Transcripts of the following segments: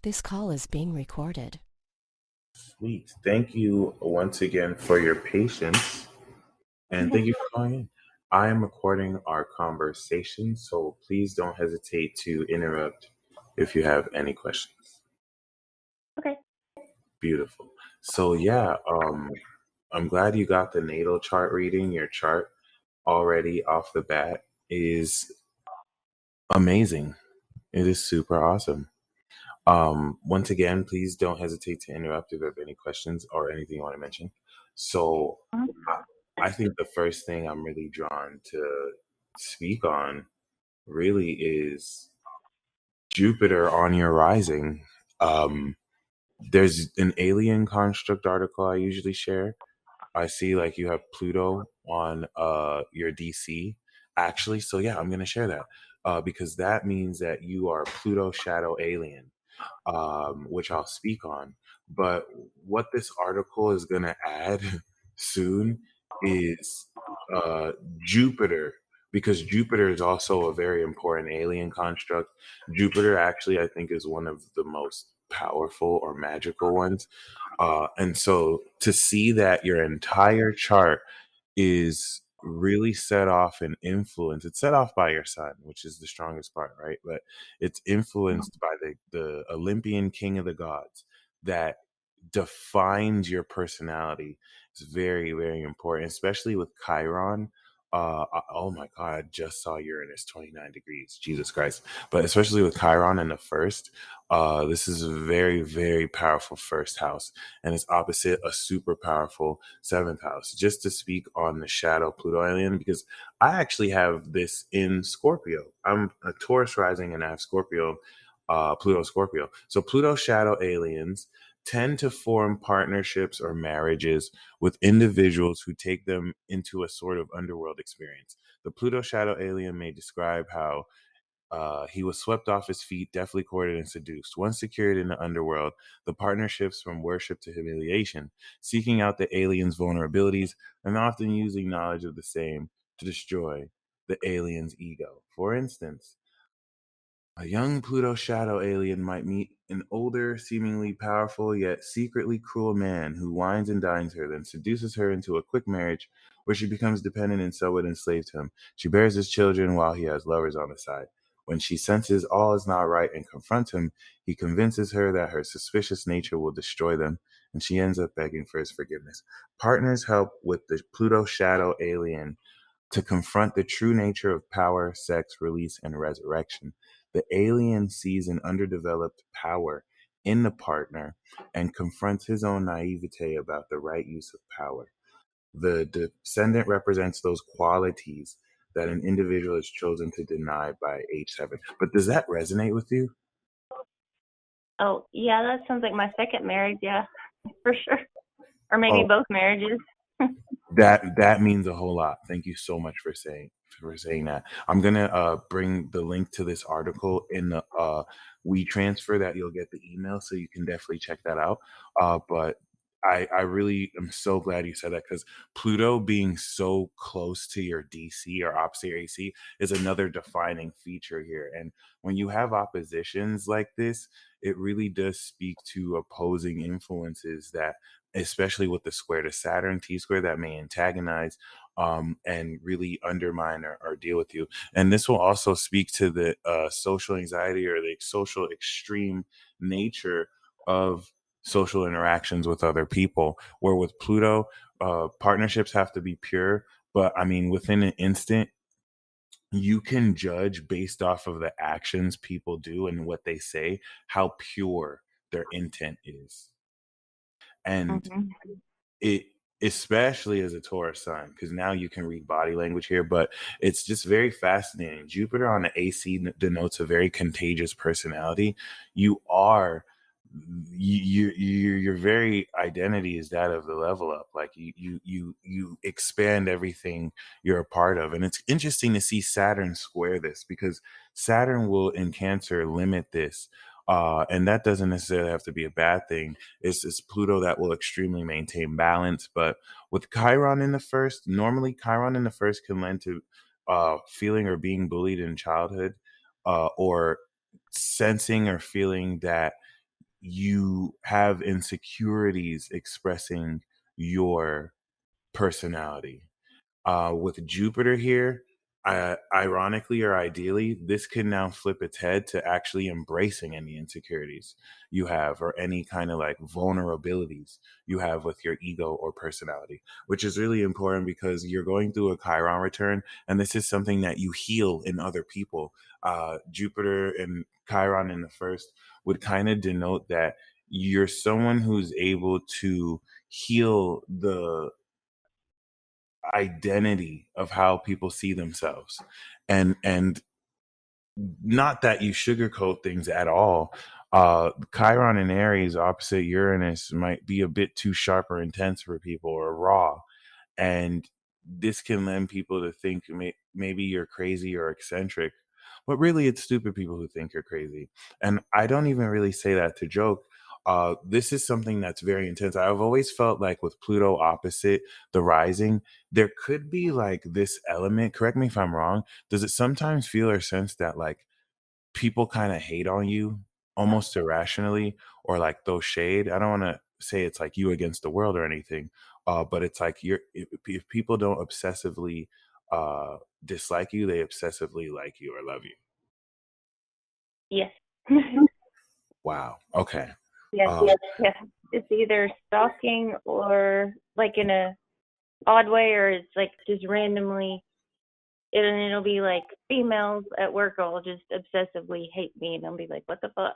This call is being recorded. Sweet. Thank you once again for your patience and thank you for calling in. I am recording our conversation, so please don't hesitate to interrupt if you have any questions. Okay. Beautiful. So I'm glad you got the natal chart reading. Your chart already off the bat is amazing. It is super awesome. Once again, please don't hesitate to interrupt if you have any questions or anything you want to mention. So Mhm. I think the first thing I'm really drawn to speak on really is Jupiter on your rising. Um, there's an alien construct article I usually share. I see like you have Pluto on your DC actually. So yeah, I'm gonna share that because that means that you are Pluto shadow alien, which I'll speak on. But what this article is going to add soon is uh, Jupiter, because Jupiter is also a very important alien construct. Jupiter, actually, I think, is one of the most powerful or magical ones. And so to see that your entire chart is really set off and influenced. It's set off by your sun, which is the strongest part, right? But it's influenced by the Olympian king of the gods that defines your personality. It's very, very important, especially with Chiron. Oh my God, I just saw Uranus 29 degrees. Jesus Christ. But especially with Chiron in the first, this is a very, very powerful first house. And it's opposite a super powerful seventh house. Just to speak on the shadow Pluto alien, because I actually have this in Scorpio. I'm a Taurus rising and I have Scorpio, Pluto Scorpio. So Pluto shadow aliens tend to form partnerships or marriages with individuals who take them into a sort of underworld experience. The Pluto shadow alien may describe how he was swept off his feet, deftly courted and seduced. Once secured in the underworld, the partner shifts from worship to humiliation, seeking out the alien's vulnerabilities and often using knowledge of the same to destroy the alien's ego. For instance, a young Pluto shadow alien might meet an older, seemingly powerful, yet secretly cruel man who wines and dines her, then seduces her into a quick marriage where she becomes dependent and somewhat enslaved to him. She bears his children while he has lovers on the side. When she senses all is not right and confronts him, he convinces her that her suspicious nature will destroy them, and she ends up begging for his forgiveness. Partners help with the Pluto shadow alien to confront the true nature of power, sex, release, and resurrection. The alien sees an underdeveloped power in the partner and confronts his own naivete about the right use of power. The descendant represents those qualities that an individual has chosen to deny by age 7. But does that resonate with you? Oh, yeah, that sounds like my second marriage, yeah, for sure. Or maybe Oh, both marriages. that means a whole lot. Thank you so much for saying that. I'm gonna bring the link to this article in the we transfer that you'll get the email, so you can definitely check that out. But I really am so glad you said that, because Pluto being so close to your DC or opposite your AC is another defining feature here. And when you have oppositions like this, it really does speak to opposing influences that, especially with the square to Saturn, T square, that may antagonize and really undermine or deal with you. And this will also speak to the social anxiety or the social extreme nature of social interactions with other people. Where with Pluto, partnerships have to be pure, but I mean, within an instant, you can judge based off of the actions people do and what they say, how pure their intent is. And Hmm. it, especially as a Taurus sign, because now you can read body language here, but it's just very fascinating. Jupiter on the AC denotes a very contagious personality. You are your very identity is that of the level up. Like you expand everything you're a part of. And it's interesting to see Saturn square this, because Saturn will in Cancer limit this, and that doesn't necessarily have to be a bad thing. It's Pluto that will extremely maintain balance. But with Chiron in the first, normally Chiron in the first can lend to feeling or being bullied in childhood, or sensing or feeling that you have insecurities expressing your personality. With Jupiter here, ironically or ideally, this can now flip its head to actually embracing any insecurities you have or any kind of like vulnerabilities you have with your ego or personality, which is really important because you're going through a Chiron return, and this is something that you heal in other people. Jupiter and Chiron in the first would kind of denote that you're someone who's able to heal the identity of how people see themselves, and not that you sugarcoat things at all. Chiron in Aries opposite Uranus might be a bit too sharp or intense for people, or raw, and this can lend people to think maybe you're crazy or eccentric, but really it's stupid people who think you're crazy. And I don't even really say that to joke. This is something that's very intense. I've always felt like with Pluto opposite the rising, there could be like this element, correct me if I'm wrong, does it sometimes feel or sense that like people kind of hate on you almost irrationally, or like throw shade? I don't want to say it's like you against the world or anything, but it's like if people don't obsessively dislike you, they obsessively like you or love you. Yes. Wow. Okay. Yes. Um, Yeah. It's either stalking or like in a odd way, or it's like just randomly. And it'll be like females at work will just obsessively hate me, and I'll be like, "What the fuck?"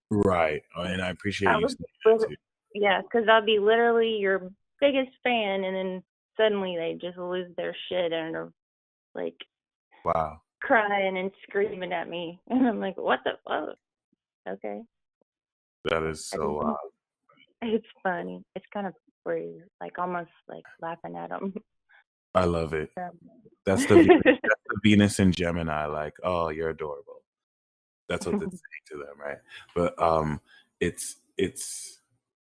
right. And I appreciate I you was, saying that too. yeah, because I'll be literally your biggest fan, and then suddenly they just lose their shit and are like Wow. crying and screaming at me, and I'm like, "What the fuck?" Okay, That is I so just, it's funny. It's kind of weird, like almost like laughing at them. I love it. Um, That's the Venus, that's the Venus and Gemini, like, oh, you're adorable. That's what it's saying to them, right? But it's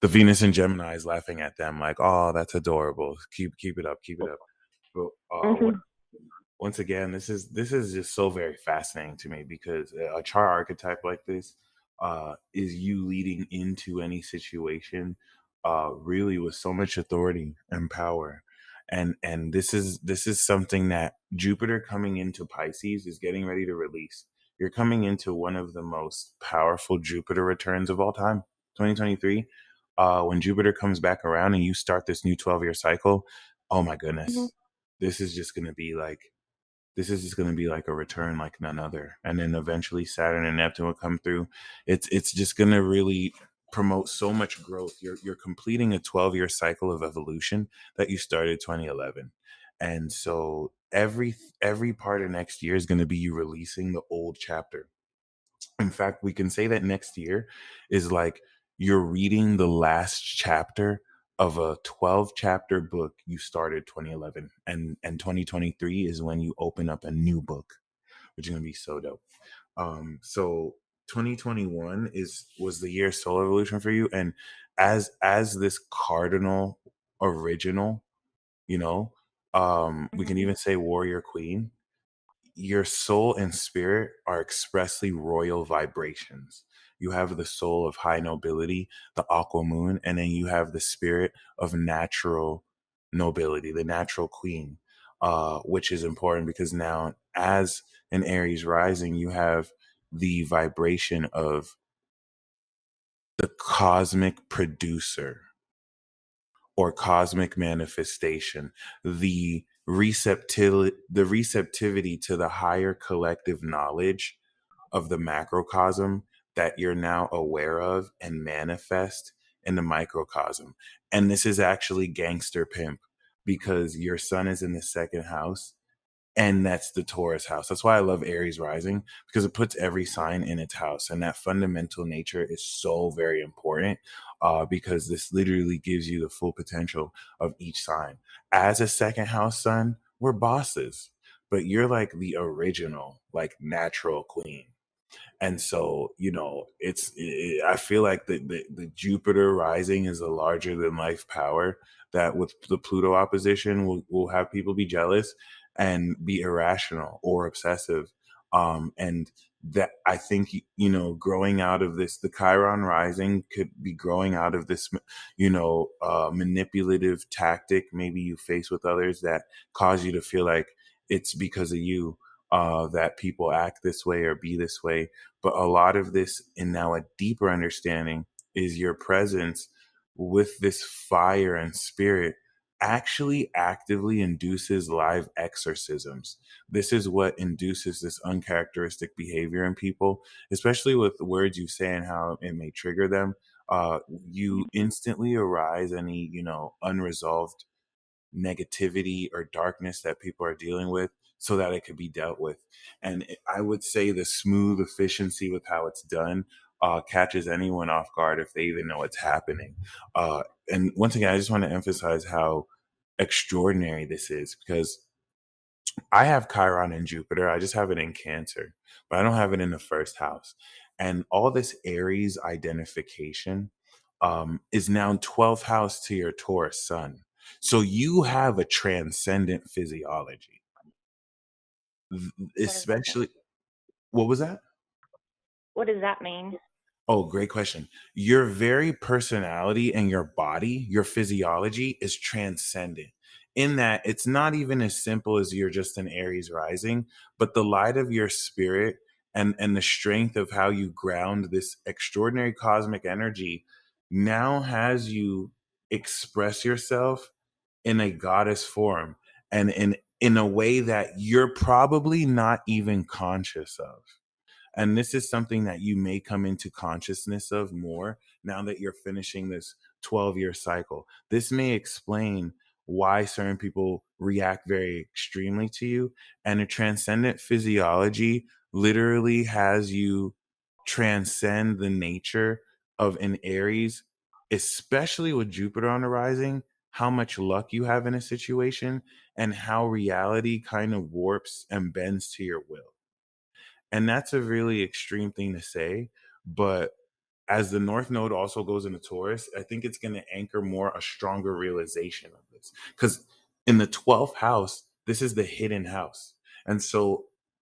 the Venus and Gemini is laughing at them like, oh, that's adorable. Keep it up, keep it up. But Mhm. once again, this is just so very fascinating to me, because a chart archetype like this is you leading into any situation really with so much authority and power. And this is something that Jupiter coming into Pisces is getting ready to release. You're coming into one of the most powerful Jupiter returns of all time, 2023. When Jupiter comes back around and you start this new 12-year cycle, oh my Mhm. goodness, this is just going to be like this is just going to be like a return like none other. And then eventually Saturn and Neptune will come through. It's just going to really promote so much growth. You're completing a 12-year cycle of evolution that you started 2011. And so every part of next year is going to be you releasing the old chapter. In fact, we can say that next year is like you're reading the last chapter of a 12 chapter book you started 2011, and 2023 is when you open up a new book, which is going to be so dope. So 2021 was the year soul evolution for you, and as this cardinal original, you know, we can Mhm. even say warrior queen, your soul and spirit are expressly royal vibrations. You have the soul of high nobility, the aqua moon, and then you have the spirit of natural nobility, the natural queen, which is important because now, as an Aries rising, you have the vibration of the cosmic producer or cosmic manifestation, the receptivity to the higher collective knowledge of the macrocosm that you're now aware of and manifest in the microcosm. And this is actually gangster pimp, because your sun is in the second house, and that's the Taurus house. That's why I love Aries rising, because it puts every sign in its house, and that fundamental nature is so very important, because this literally gives you the full potential of each sign. As a second house sun, we're bosses, but you're like the original, like natural queen. And so, I feel like the Jupiter rising is a larger than life power that with the Pluto opposition will have people be jealous and be irrational or obsessive. And that I think, growing out of this, the Chiron rising could be growing out of this, manipulative tactic maybe you face with others that cause you to feel like it's because of you that people act this way or be this way. But a lot of this, and now a deeper understanding, is your presence with this fire and spirit actually actively induces live exorcisms. This is what induces this uncharacteristic behavior in people, especially with the words you say and how it may trigger them. You instantly arise any, unresolved negativity or darkness that people are dealing with so that it could be dealt with. And I would say the smooth efficiency with how it's done catches anyone off guard if they even know it's happening. And once again, I just want to emphasize how extraordinary this is, because I have Chiron in Jupiter. I just have it in Cancer, but I don't have it in the first house. And all this Aries identification is now 12th house to your Taurus sun. So you have a transcendent physiology, What does that mean? especially. What was that? What does that mean? Oh, great question. Your very personality and your body, your physiology is transcendent in that it's not even as simple as you're just an Aries rising, but the light of your spirit and the strength of how you ground this extraordinary cosmic energy now has you express yourself in a goddess form and in a way that you're probably not even conscious of. And this is something that you may come into consciousness of more now that you're finishing this 12-year cycle. This may explain why certain people react very extremely to you. And a transcendent physiology literally has you transcend the nature of an Aries, especially with Jupiter on the rising, how much luck you have in a situation and how reality kind of warps and bends to your will. And that's a really extreme thing to say, but as the North Node also goes into Taurus, I think it's going to anchor more a stronger realization of this. Because in the 12th house, this is the hidden house. And so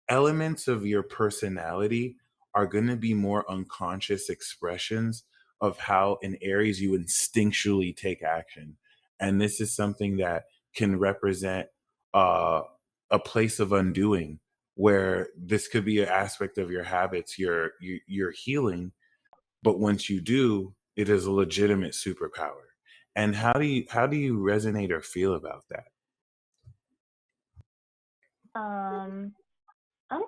elements of your personality are going to be more unconscious expressions of how in Aries you instinctually take action. And this is something that can represent uh, a place of undoing, where this could be an aspect of your habits, your healing, but once you do, it is a legitimate superpower. And how do you resonate or feel about that? Um, I'm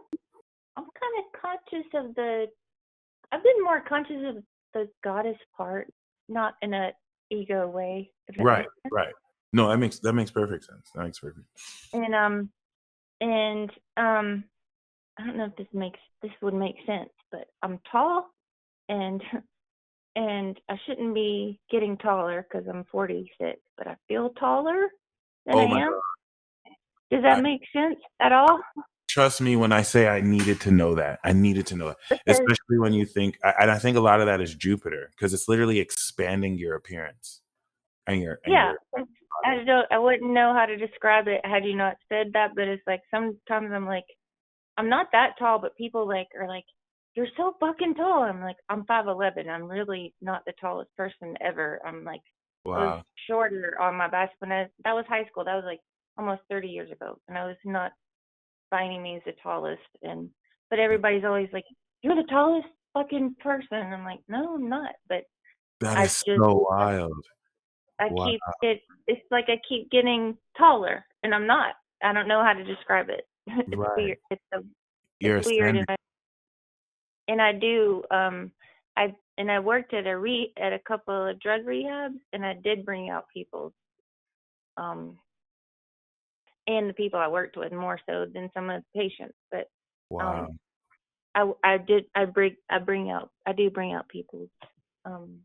I'm kind of conscious of the. I've been more conscious of the goddess part, not in a ego way, if that Right, makes sense. right. No, that makes perfect sense. That makes perfect. And and I don't know if this would make sense, but I'm tall, and and I shouldn't be getting taller because I'm 46, but I feel taller than Oh my I am. God. Does that I, make sense at all? trust me when I say I needed to know that. I needed to know that, Because especially when you think, and I think a lot of that is Jupiter because it's literally expanding your appearance and yeah, your I wouldn't know how to describe it had you not said that, but it's like sometimes I'm like, I'm not that tall, but people like are like, you're so fucking tall. I'm like, I'm 5'11". I'm really not the tallest person ever. I'm like, I was wow. shorter on my basketball. That was high school. That was like almost 30 years ago, and I was not by any means the tallest. But everybody's always like, you're the tallest fucking person. I'm like, no, I'm not. But That I is just so wild. I Wow. keep it. It's like I keep getting taller, and I'm not. I don't know how to describe it. It's Right. weird. It's You're weird, ascending. and I do. I worked at a couple of drug rehabs, and I did bring out people. Um, and the people I worked with more so than some of the patients. But Wow. um, I do bring out people. Um,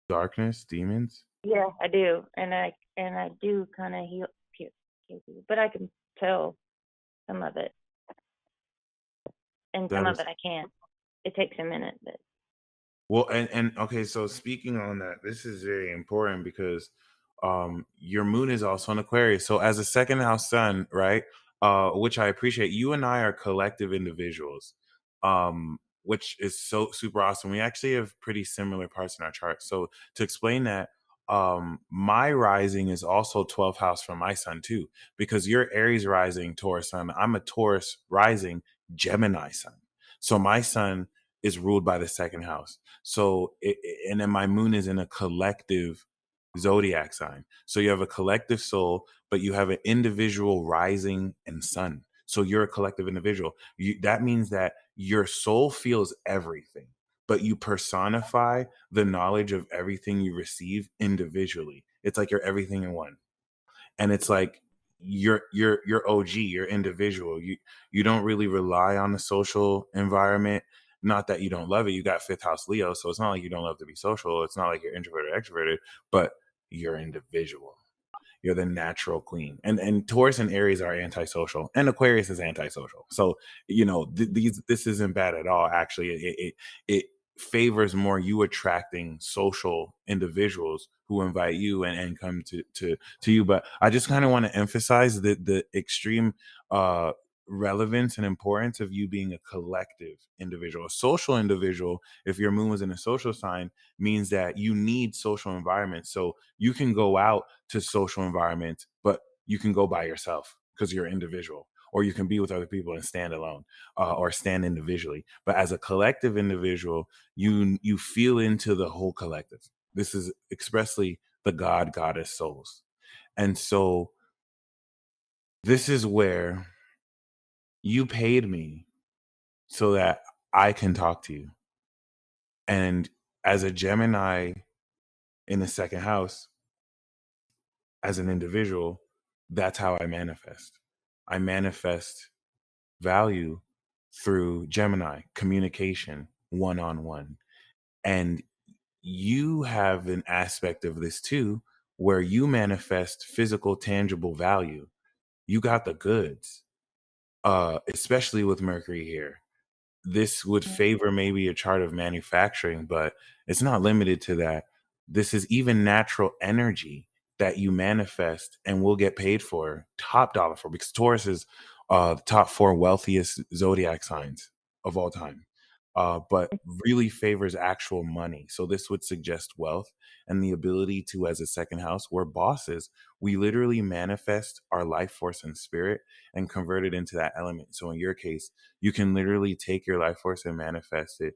Darkness, demons. yeah, I do, and I do kind of heal people, but I can tell some of it, and some That of is it I can't. It takes a minute, but well, and okay. So speaking on that, this is very important because your moon is also an Aquarius. So as a second house sun, right? Which I appreciate. You and I are collective individuals. which is so super awesome. We actually have pretty similar parts in our chart. So to explain that, my rising is also 12th house from my sun too, because you're Aries rising, Taurus sun. I'm a Taurus rising, Gemini sun. So my sun is ruled by the second house. So, and then my moon is in a collective zodiac sign. So you have a collective soul, but you have an individual rising and sun. So you're a collective individual. That means that your soul feels everything, but you personify the knowledge of everything you receive individually. It's like you're everything in one. And it's like you're OG, you're individual. You don't really rely on the social environment. Not that you don't love it. You got fifth house Leo, so it's not like you don't love to be social. It's not like you're introverted or extroverted, but you're individual. You're the natural queen. And Taurus and Aries are antisocial, and Aquarius is antisocial. So this isn't bad at all. Actually, it favors more you attracting social individuals who invite you and come to you. But I just kind of want to emphasize the extreme relevance and importance of you being a collective individual. A social individual, if your moon was in a social sign, means that you need social environments. So you can go out to social environments, but you can go by yourself because you're individual, or you can be with other people and stand alone, or stand individually. But as a collective individual, you feel into the whole collective. This is expressly the God goddess souls. And so this is where you paid me so that I can talk to you. And as a Gemini in the second house, as an individual, that's how I manifest. I manifest value through Gemini, communication, one-on-one. And you have an aspect of this too, where you manifest physical, tangible value. You got the goods, especially with Mercury here. This would favor maybe a chart of manufacturing, but it's not limited to that. This is even natural energy that you manifest and will get paid for, top dollar for, because Taurus is the top 4 wealthiest zodiac signs of all time, but really favors actual money. So this would suggest wealth and the ability to, as a second house, we're bosses. We literally manifest our life force and spirit and convert it into that element. So in your case, you can literally take your life force and manifest it,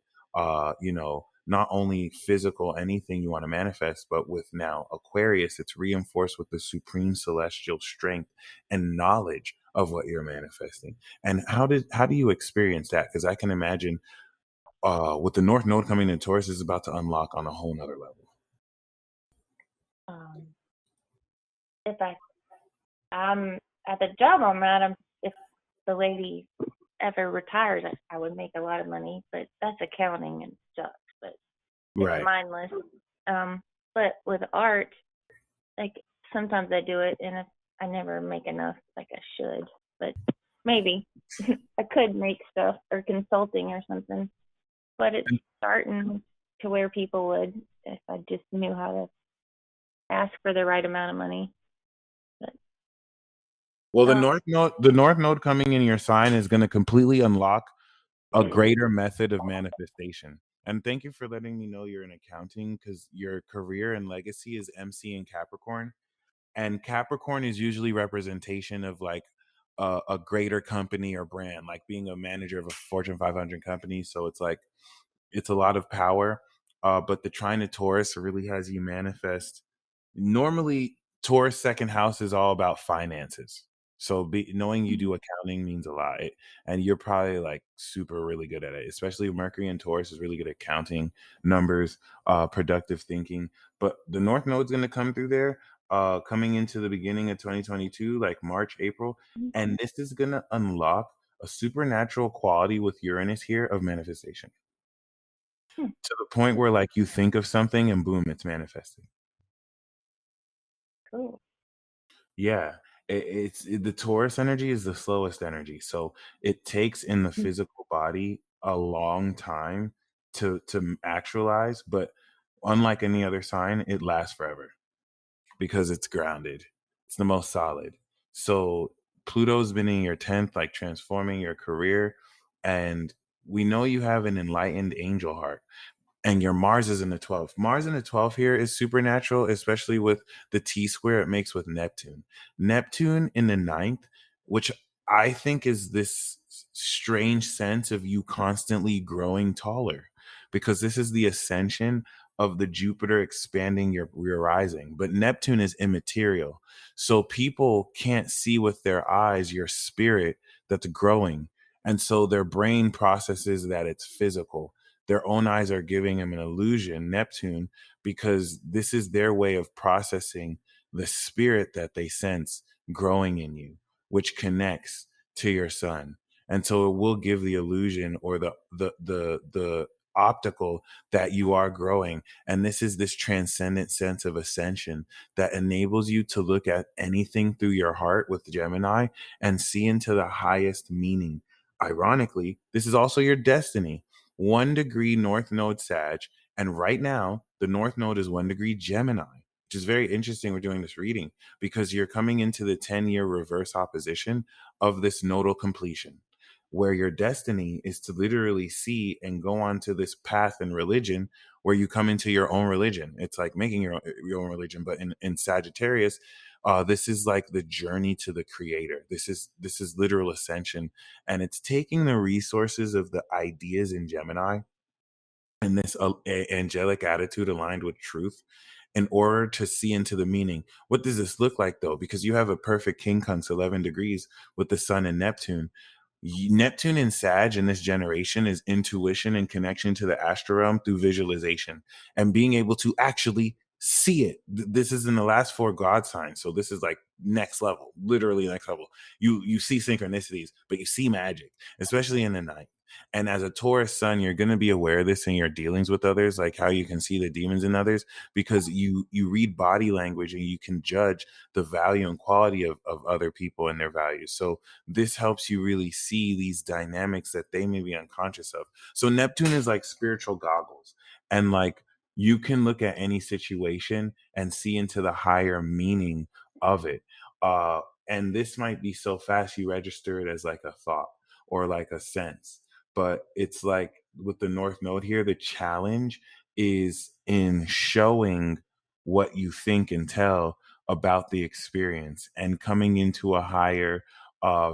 not only physical, anything you want to manifest, but with now Aquarius, it's reinforced with the supreme celestial strength and knowledge of what you're manifesting. And how do you experience that? Because I can imagine with the North Node coming in Taurus is about to unlock on a whole nother level. If I'm at the job I'm at, if the lady ever retires, I would make a lot of money, but that's accounting and stuff. But it's Right. mindless. But with art, like sometimes I do it, and I never make enough like I should. But maybe I could make stuff or consulting or something. But it's starting to where people would if I just knew how to ask for the right amount of money. Well, the North Node coming in your sign is going to completely unlock a greater method of manifestation. And thank you for letting me know you're in accounting, because your career and legacy is MC in Capricorn. And Capricorn is usually representation of like a greater company or brand, like being a manager of a Fortune 500 company. So it's like, it's a lot of power. But the trine of Taurus really has you manifest. Normally, Taurus second house is all about finances. So knowing you do accounting means a lot. And you're probably like super really good at it, especially Mercury and Taurus is really good at counting numbers, productive thinking. But the North Node's going to come through there, coming into the beginning of 2022, like March, April. And this is going to unlock a supernatural quality with Uranus here of manifestation, to the point where like you think of something and boom, it's manifesting. Cool. Yeah, the Taurus energy is the slowest energy, so it takes in the physical body a long time to actualize. But unlike any other sign, it lasts forever because it's grounded. It's the most solid. So Pluto's been in your 10th, like transforming your career, and we know you have an enlightened angel heart, and your Mars is in the 12th. Mars in the 12th here is supernatural, especially with the T square it makes with Neptune. Neptune in the ninth, which I think is this strange sense of you constantly growing taller, because this is the ascension of the Jupiter expanding your rising. But Neptune is immaterial. So people can't see with their eyes your spirit that's growing. And so their brain processes that it's physical. Their own eyes are giving them an illusion, Neptune, because this is their way of processing the spirit that they sense growing in you, which connects to your sun. And so it will give the illusion, or the optical, that you are growing. And this is this transcendent sense of ascension that enables you to look at anything through your heart with Gemini and see into the highest meaning. Ironically, this is also your destiny. 1 degree North Node Sag, and right now the North Node is 1 degree Gemini, which is very interesting. We're doing this reading because you're coming into the 10-year reverse opposition of this nodal completion, where your destiny is to literally see and go on to this path in religion where you come into your own religion. It's like making your own religion, but in Sagittarius, this is like the journey to the creator. This is literal ascension, and it's taking the resources of the ideas in Gemini and this angelic attitude aligned with truth in order to see into the meaning. What does this look like, though? Because you have a perfect quincunx 11 degrees with the sun and Neptune. Neptune in Sag in this generation is intuition and connection to the astral realm through visualization and being able to actually see it. This is in the last four God signs, so this is like next level, literally next level. You see synchronicities, but you see magic, especially in the night. And as a Taurus sun, you're going to be aware of this in your dealings with others, like how you can see the demons in others, because you read body language and you can judge the value and quality of other people and their values. So this helps you really see these dynamics that they may be unconscious of. So Neptune is like spiritual goggles, and like you can look at any situation and see into the higher meaning of it. And this might be so fast you register it as like a thought or like a sense, but it's like with the North Node here, the challenge is in showing what you think and tell about the experience and coming into a higher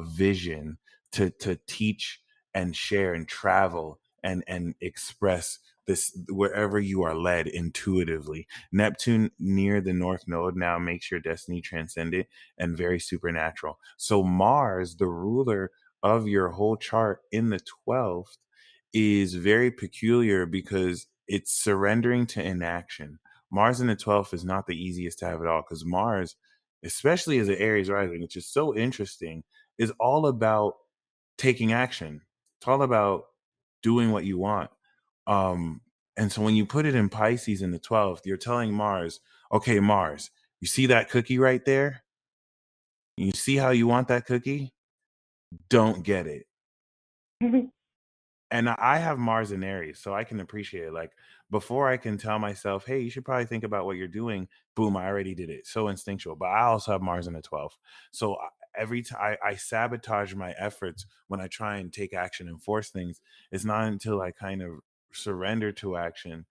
vision to teach and share and travel and express this wherever you are led intuitively. Neptune near the North Node now makes your destiny transcendent and very supernatural. So Mars, the ruler of your whole chart in the 12th, is very peculiar because it's surrendering to inaction. Mars in the 12th is not the easiest to have it all, because Mars, especially as an Aries rising, which is so interesting, is all about taking action. It's all about doing what you want. Um, and so when you put it in Pisces in the 12th, you're telling Mars, okay, Mars, you see that cookie right there? You see how you want that cookie? Don't get it. And I have Mars in Aries, so I can appreciate it. Like before I can tell myself, hey, you should probably think about what you're doing, boom, I already did it. So instinctual. But I also have Mars in the 12th. So every time I sabotage my efforts when I try and take action and force things. It's not until I kind of surrender to action,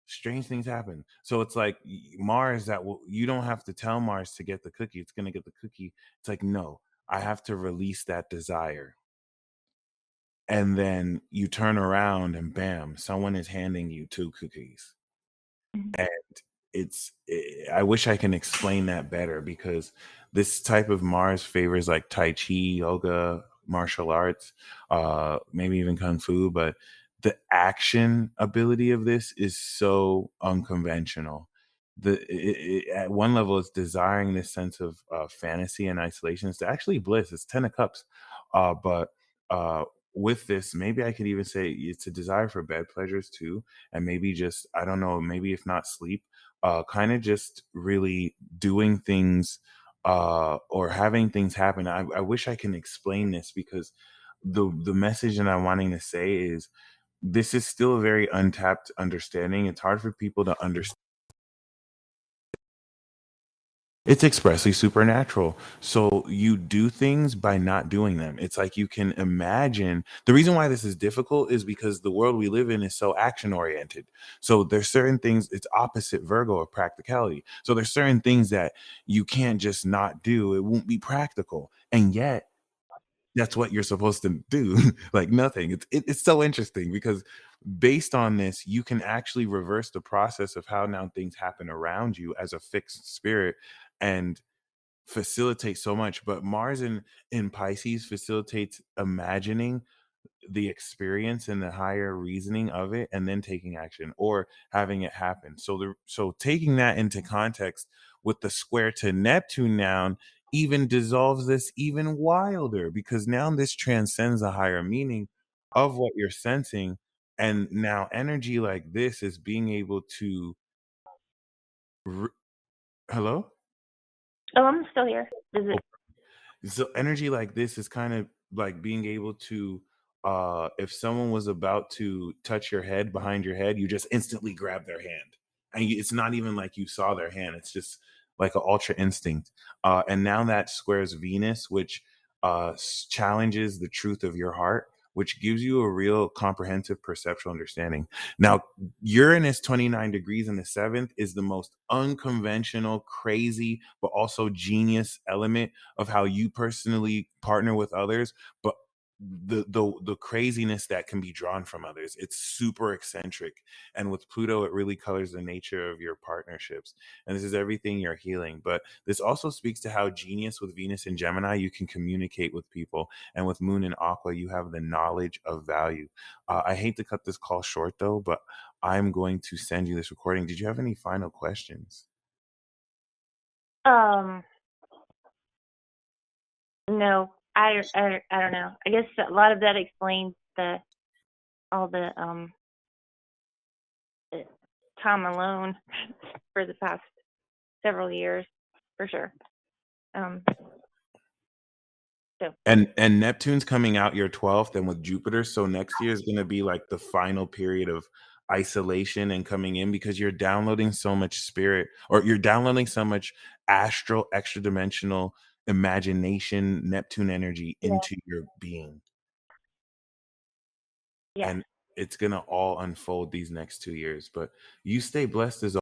strange things happen. So it's like Mars, you don't have to tell Mars to get the cookie. It's going to get the cookie. It's like, no, I have to release that desire, and then you turn around and bam, someone is handing you two cookies. And I wish I can explain that better, because this type of Mars favors like Tai Chi, yoga, martial arts, maybe even Kung Fu, but the action ability of this is so unconventional. At one level, it's desiring this sense of fantasy and isolation. It's actually bliss. It's 10 of Cups. But with this, maybe I could even say it's a desire for bed pleasures too, and maybe just, I don't know, maybe if not sleep, kind of just really doing things or having things happen. I wish I can explain this, because the message that I'm wanting to say is this is still a very untapped understanding. It's hard for people to understand It's expressly supernatural. So you do things by not doing them. It's like you can imagine. The reason why this is difficult is because the world we live in is so action oriented. So there's certain things, it's opposite Virgo of practicality. So there's certain things that you can't just not do. It won't be practical. And yet that's what you're supposed to do. Like nothing. It's so interesting because based on this, you can actually reverse the process of how now things happen around you as a fixed spirit and facilitate so much. But Mars in Pisces facilitates imagining the experience and the higher reasoning of it and then taking action or having it happen. So taking that into context with the square to Neptune now even dissolves this even wilder because now this transcends the higher meaning of what you're sensing. And now energy like this is being able to hello. Oh, I'm still here. Is it? So energy like this is kind of like being able to if someone was about to touch your head behind your head, you just instantly grab their hand. And it's not even like you saw their hand. It's just like an ultra instinct. And now that squares Venus, which challenges the truth of your heart, which gives you a real comprehensive perceptual understanding. Now, Uranus 29 degrees in the seventh is the most unconventional, crazy, but also genius element of how you personally partner with others, but the craziness that can be drawn from others, it's super eccentric. And with Pluto, it really colors the nature of your partnerships, and this is everything you're healing. But this also speaks to how genius with Venus and Gemini, you can communicate with people, and with Moon and Aqua, you have the knowledge of value. I hate to cut this call short though, but I'm going to send you this recording. Did you have any final questions? No, I don't know. I guess a lot of that explains all the time alone for the past several years, for sure. So And Neptune's coming out your 12th and with Jupiter, so next year is going to be like the final period of isolation and coming in because you're downloading so much spirit, or you're downloading so much astral extra dimensional imagination Neptune energy into your being. yeah. And it's going to all unfold these next 2 years, but you stay blessed as